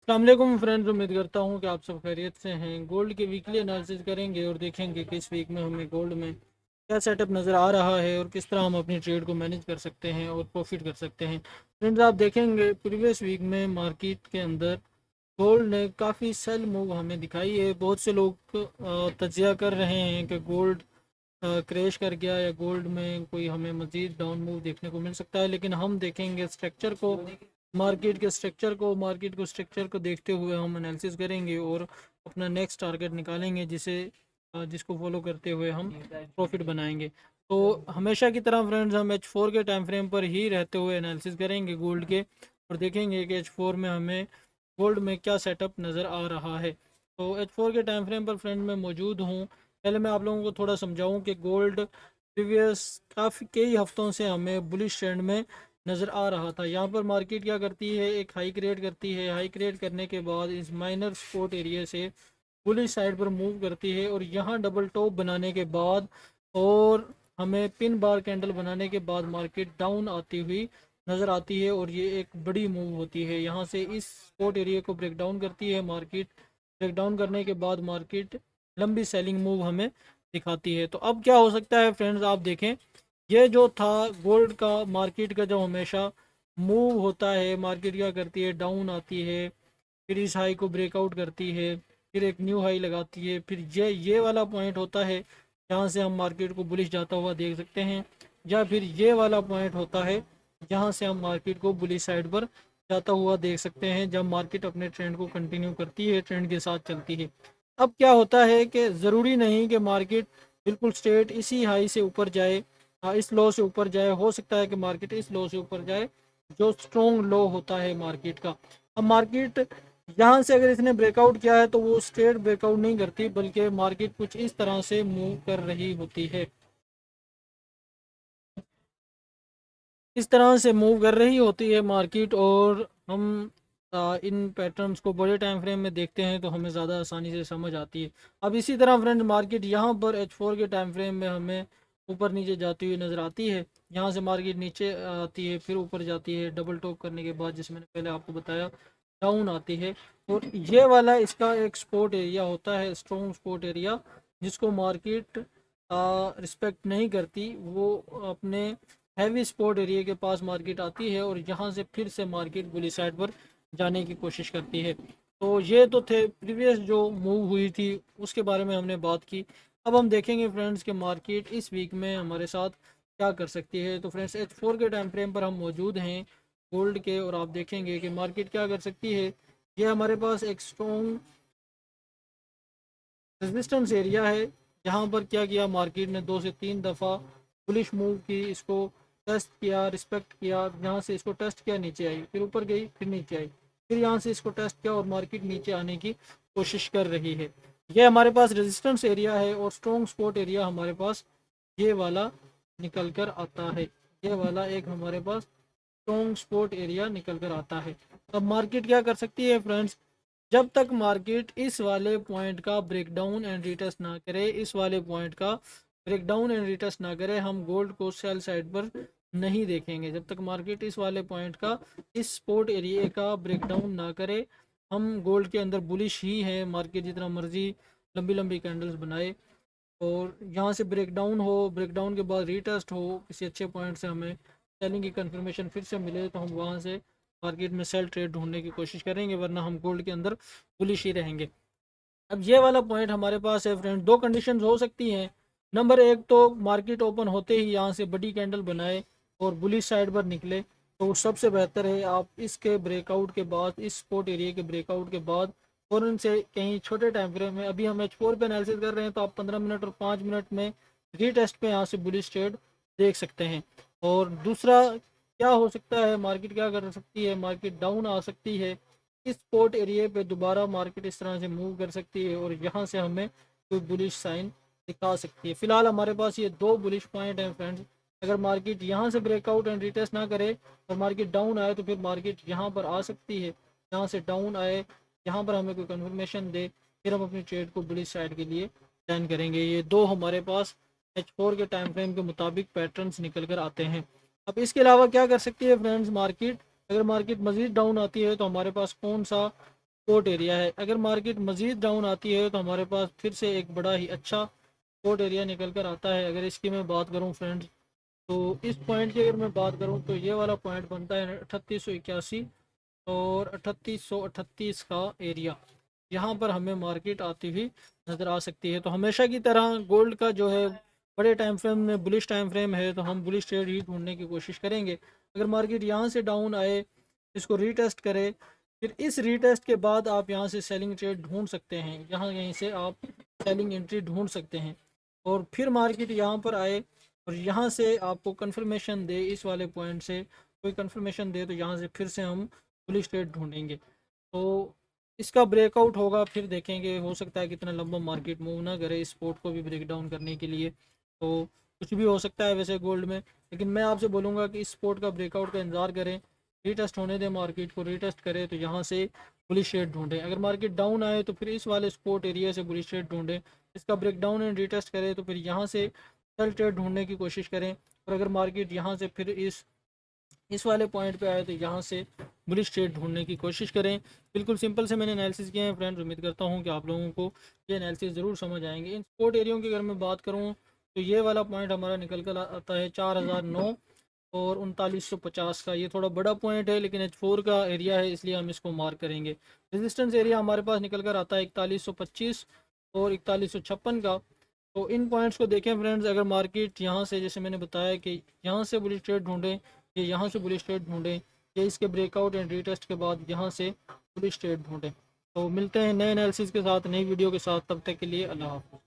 अस्सलाम वालेकुम फ्रेंड्स, उम्मीद करता हूँ कि आप सब खैरियत से हैं। गोल्ड के वीकली एनालिसिस करेंगे और देखेंगे कि इस वीक में हमें गोल्ड में क्या सेटअप नज़र आ रहा है और किस तरह हम अपनी ट्रेड को मैनेज कर सकते हैं और प्रॉफिट कर सकते हैं। फ्रेंड्स, आप देखेंगे प्रीवियस वीक में मार्केट के अंदर गोल्ड ने काफ़ी सेल मूव हमें दिखाई है। बहुत से लोग तज्जिया कर रहे हैं कि गोल्ड क्रैश कर गया या गोल्ड में कोई हमें मज़ीद डाउन मूव देखने को मिल सकता है, लेकिन हम देखेंगे स्ट्रक्चर को, मार्केट को देखते हुए हम एनालिसिस करेंगे और अपना नेक्स्ट टारगेट निकालेंगे, जिसको फॉलो करते हुए हम प्रॉफिट बनाएंगे। तो हमेशा की तरह फ्रेंड्स, हम H4 के टाइम फ्रेम पर ही रहते हुए एनालिसिस करेंगे गोल्ड के, और देखेंगे कि H4 में हमें गोल्ड में क्या सेटअप नज़र आ रहा है। तो H4 के टाइम फ्रेम पर फ्रेंड मैं मौजूद हूँ। पहले मैं आप लोगों को थोड़ा समझाऊं कि गोल्ड प्रीवियस काफ़ी कई हफ्तों से हमें बुलिश ट्रेंड में नज़र आ रहा था। यहाँ पर मार्केट क्या करती है, एक हाई क्रिएट करती है, हाई क्रिएट करने के बाद इस माइनर सपोर्ट एरिया से बुलिश साइड पर मूव करती है और यहाँ डबल टॉप बनाने के बाद और हमें पिन बार कैंडल बनाने के बाद मार्केट डाउन आती हुई नज़र आती है और ये एक बड़ी मूव होती है। यहाँ से इस सपोर्ट एरिया को ब्रेक डाउन करती है मार्केट। ब्रेक डाउन करने के बाद मार्केट लंबी सेलिंग मूव हमें दिखाती है। तो अब क्या हो सकता है फ्रेंड्स, आप देखें, ये जो था गोल्ड का, मार्केट का जो हमेशा मूव होता है, मार्केट क्या करती है, डाउन आती है, फिर इस हाई को ब्रेकआउट करती है, फिर एक न्यू हाई लगाती है, फिर ये वाला पॉइंट होता है जहाँ से हम मार्केट को बुलिश जाता हुआ देख सकते हैं, या फिर ये वाला पॉइंट होता है जहाँ से हम मार्केट को बुलिश साइड पर जाता हुआ देख सकते हैं, जब मार्केट अपने ट्रेंड को कंटिन्यू करती है, ट्रेंड के साथ चलती है। अब क्या होता है कि ज़रूरी नहीं कि मार्केट बिल्कुल स्ट्रेट इसी हाई से ऊपर जाए, इस लो से ऊपर जाए। हो सकता है कि मार्केट इस लो से ऊपर जाए जो स्ट्रॉन्ग लो होता है मार्केट का। अब मार्केट यहाँ से अगर इसने ब्रेकआउट किया है तो वो स्ट्रेट ब्रेकआउट नहीं करती, बल्कि मार्केट कुछ इस तरह से मूव कर रही होती है, इस तरह से मूव कर रही होती है मार्केट। और हम इन पैटर्न्स को बड़े टाइम फ्रेम में देखते हैं तो हमें ज़्यादा आसानी से समझ आती है। अब इसी तरह फ्रेंड, मार्केट यहाँ पर H4 के टाइम फ्रेम में हमें ऊपर नीचे जाती हुई नज़र आती है। यहाँ से मार्केट नीचे आती है, फिर ऊपर जाती है, डबल टॉप करने के बाद, जैसे मैंने पहले आपको बताया, डाउन आती है। और ये वाला इसका एक सपोर्ट एरिया होता है, स्ट्रॉन्ग सपोर्ट एरिया, जिसको मार्केट रिस्पेक्ट नहीं करती। वो अपने हैवी सपोर्ट एरिया के पास मार्केट आती है और यहाँ से फिर से मार्केट बुली साइड पर जाने की कोशिश करती है। तो ये तो थे प्रीवियस जो मूव हुई थी, उसके बारे में हमने बात की। अब हम देखेंगे फ्रेंड्स कि मार्केट इस वीक में हमारे साथ क्या कर सकती है। तो फ्रेंड्स, H4 के टाइम फ्रेम पर हम मौजूद हैं गोल्ड के, और आप देखेंगे कि मार्केट क्या कर सकती है। ये हमारे पास एक स्ट्रॉन्ग रेजिस्टेंस एरिया है, जहाँ पर क्या किया मार्केट ने 2 से 3 दफ़ा बुलिश मूव की, इसको टेस्ट किया, रिस्पेक्ट किया, यहाँ से इसको टेस्ट किया, नीचे आई, फिर ऊपर गई, फिर नीचे आई, फिर यहाँ से इसको टेस्ट किया और मार्केट नीचे आने की कोशिश कर रही है। ये हमारे पास रेजिस्टेंस एरिया है और स्ट्रॉन्ग सपोर्ट एरिया हमारे पास ये वाला निकल कर आता है। ये वाला एक हमारे पास स्ट्रॉन्ग सपोर्ट एरिया निकल कर आता है। अब मार्केट क्या कर सकती है फ्रेंड्स, जब तक मार्केट इस वाले पॉइंट का ब्रेकडाउन एंड रिटेस्ट ना करे, इस वाले पॉइंट का ब्रेकडाउन एंड रिटेस्ट ना करे, हम गोल्ड को सेल साइड पर नहीं देखेंगे। जब तक मार्केट इस वाले पॉइंट का, इस सपोर्ट एरिया का ब्रेकडाउन ना करे, हम गोल्ड के अंदर बुलिश ही है। मार्केट जितना मर्जी लंबी लंबी कैंडल्स बनाए और यहाँ से ब्रेकडाउन हो, ब्रेकडाउन के बाद रीटेस्ट हो, किसी अच्छे पॉइंट से हमें सेलिंग की कंफर्मेशन फिर से मिले, तो हम वहाँ से मार्केट में सेल ट्रेड ढूंढने की कोशिश करेंगे, वरना हम गोल्ड के अंदर बुलिश ही रहेंगे। अब ये वाला पॉइंट हमारे पास है फ्रेंड, दो कंडीशंस हो सकती हैं। नंबर एक, तो मार्केट ओपन होते ही यहाँ से बड़ी कैंडल बनाए और बुलिश साइड पर निकले, तो सबसे बेहतर है आप इसके ब्रेकआउट के बाद, इस स्पोर्ट एरिया के ब्रेकआउट के बाद फ़ौरन से कहीं छोटे टाइम फ्रेम में, अभी हम H4 पे एनालिसिस कर रहे हैं, तो आप 15 मिनट और 5 मिनट में रीटेस्ट पे यहाँ से बुलिश ट्रेड देख सकते हैं। और दूसरा क्या हो सकता है, मार्केट क्या कर सकती है, मार्केट डाउन आ सकती है, इस सपोर्ट एरिया पे दोबारा मार्केट इस तरह से मूव कर सकती है और यहाँ से हमें कोई बुलिश साइन दिखा सकती है। फिलहाल हमारे पास ये दो बुलिश पॉइंट हैं फ्रेंड्स। अगर मार्केट यहाँ से ब्रेकआउट एंड रिटेस्ट ना करे और मार्केट डाउन आए, तो फिर मार्केट यहाँ पर आ सकती है, यहाँ से डाउन आए, यहाँ पर हमें कोई कन्फर्मेशन दे, फिर हम अपनी ट्रेड को बुलिश साइड के लिए प्लान करेंगे। ये दो हमारे पास H4 के टाइम फ्रेम के मुताबिक पैटर्न्स निकल कर आते हैं। अब इसके अलावा क्या कर सकती है फ्रेंड्स मार्केट, अगर मार्केट मज़ीद डाउन आती है तो हमारे पास कौन सा सपोर्ट एरिया है। अगर मार्केट मज़ीद डाउन आती है तो हमारे पास फिर से एक बड़ा ही अच्छा सपोर्ट एरिया निकल कर आता है। अगर इसकी मैं बात करूँ फ्रेंड्स, तो इस पॉइंट की अगर मैं बात करूँ तो ये वाला पॉइंट बनता है 3881 और 3838 का एरिया। यहाँ पर हमें मार्केट आती हुई नज़र आ सकती है। तो हमेशा की तरह गोल्ड का जो है बड़े टाइम फ्रेम में बुलिश टाइम फ्रेम है, तो हम बुलिश ट्रेड ही ढूंढने की कोशिश करेंगे। अगर मार्केट यहाँ से डाउन आए, इसको रीटेस्ट करे, फिर इस रीटेस्ट के बाद आप यहाँ से सेलिंग ट्रेड ढूंढ सकते हैं। यहाँ यहीं से आप सेलिंग एंट्री ढूंढ सकते हैं। और फिर मार्केट यहाँ पर आए और यहाँ से आपको कंफर्मेशन दे, इस वाले पॉइंट से कोई कंफर्मेशन दे, तो यहाँ से फिर से हम बुलिश ट्रेड ढूंढेंगे। तो इसका ब्रेकआउट होगा, फिर देखेंगे। हो सकता है कितना लंबा मार्केट मूव ना करे इस स्पोर्ट को भी ब्रेक डाउन करने के लिए, तो कुछ भी हो सकता है वैसे गोल्ड में। लेकिन मैं आपसे बोलूँगा कि इस स्पोर्ट का ब्रेकआउट का इंतज़ार करें, रीटेस्ट होने दें, मार्केट को रीटेस्ट करें तो यहाँ से बुलिश ट्रेड ढूंढें। अगर मार्केट डाउन आए तो फिर इस वाले सपोर्ट एरिया से बुलिश ट्रेड ढूंढें। इसका ब्रेक डाउन एंड रीटेस्ट करें तो फिर यहाँ से सेल ट्रेड ढूंढने की कोशिश करें। और अगर मार्केट यहाँ से फिर इस वाले पॉइंट पे आए तो यहाँ से बुलिश ट्रेड ढूंढने की कोशिश करें। बिल्कुल सिंपल से मैंने एनालिसिस किए हैं फ्रेंड्स। उम्मीद करता हूँ कि आप लोगों को ये एनालिसिस ज़रूर समझ आएंगे। इन सपोर्ट एरियो की अगर मैं बात करूँ तो ये वाला पॉइंट हमारा निकल कर आता है 4009 और 3950 का। ये थोड़ा बड़ा पॉइंट है लेकिन H4 का एरिया है, इसलिए हम इसको मार्क करेंगे। रेजिस्टेंस एरिया हमारे पास निकल कर आता है 4125 और 4156 का। तो इन पॉइंट्स को देखें फ्रेंड्स। अगर मार्केट यहाँ से, जैसे मैंने बताया कि यहाँ से बुलिश ट्रेड ढूंढें, ये यहाँ से बुलिश ट्रेड ढूंढें, ये इसके ब्रेकआउट एंड रीटेस्ट के बाद यहाँ से बुलिश ट्रेड ढूंढें। तो मिलते हैं नए एनालिसिस के साथ, नई वीडियो के साथ। तब तक के लिए अल्लाह हाफ़िज़।